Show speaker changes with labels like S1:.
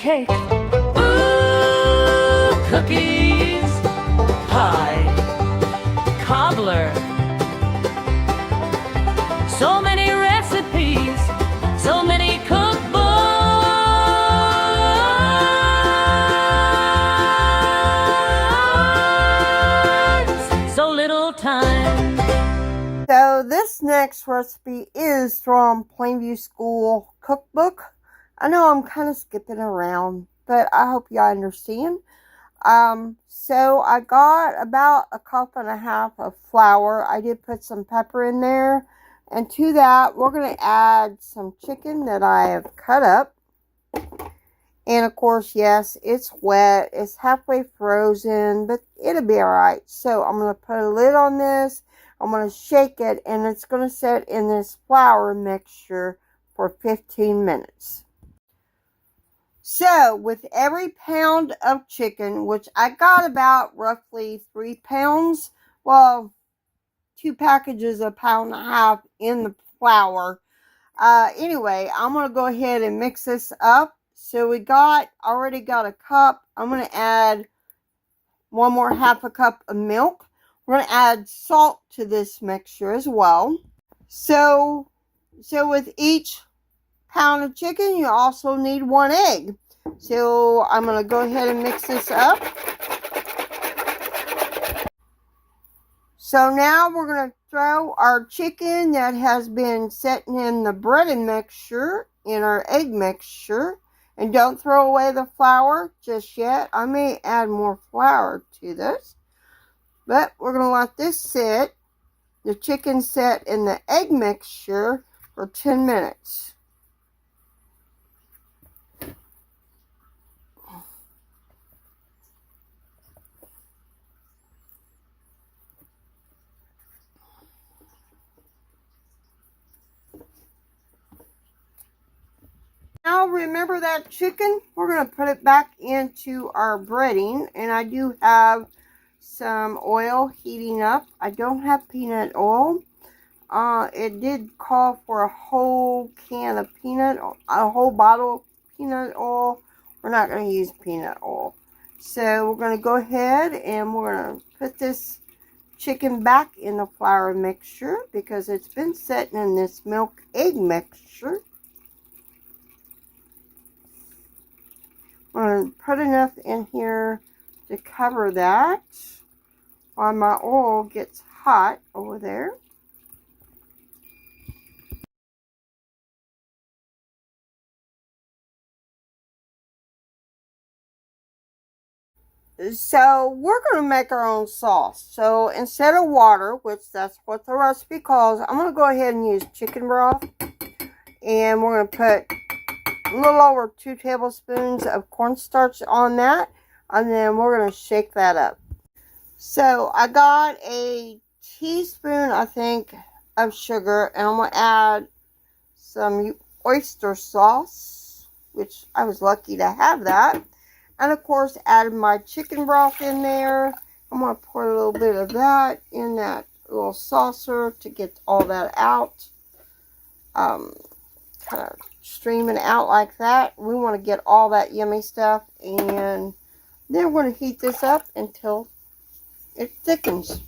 S1: cake. Ooh, cookies, pie, cobbler. So many recipes, so many cookbooks, so little time.
S2: So this next recipe is from Plainview School Cookbook. I know I'm kind of skipping around, but I hope y'all understand. So I got about 1.5 cups of flour. I did put some pepper in there. And to that, we're going to add some chicken that I have cut up. And of course, yes, it's wet. It's halfway frozen, but it'll be alright. So I'm going to put a lid on this. I'm going to shake it, and it's going to sit in this flour mixture for 15 minutes. So, with every pound of chicken, which I got about roughly 3 pounds, well, 2 packages of 1.5 pounds in the flour. Anyway, I'm going to go ahead and mix this up. So, already got a cup. I'm going to add one more 1/2 cup of milk. We're going to add salt to this mixture as well. So with each pound of chicken, you also need 1 egg. So I'm going to go ahead and mix this up. So now we're going to throw our chicken that has been sitting in the breaded mixture in our egg mixture. And don't throw away the flour just yet. I may add more flour to this. But we're going to let this sit, the chicken sit in the egg mixture for 10 minutes. Now remember that chicken, we're going to put it back into our breading. And I do have some oil heating up. I don't have peanut oil. It did call for a whole can of a whole bottle of peanut oil. We're not going to use peanut oil. So we're going to go ahead and we're going to put this chicken back in the flour mixture because it's been sitting in this milk egg mixture. I'm going to put enough in here to cover that while my oil gets hot over there. So we're going to make our own sauce. So instead of water, which that's what the recipe calls, I'm going to go ahead and use chicken broth. And we're going to put a little over 2 tablespoons of cornstarch on that. And then we're going to shake that up. So I got a teaspoon, I think, of sugar. And I'm going to add some oyster sauce, which I was lucky to have that. And of course, added my chicken broth in there. I'm going to pour a little bit of that in that little saucer to get all that out. Kind of streaming out like that. We want to get all that yummy stuff. And then we're going to heat this up until it thickens.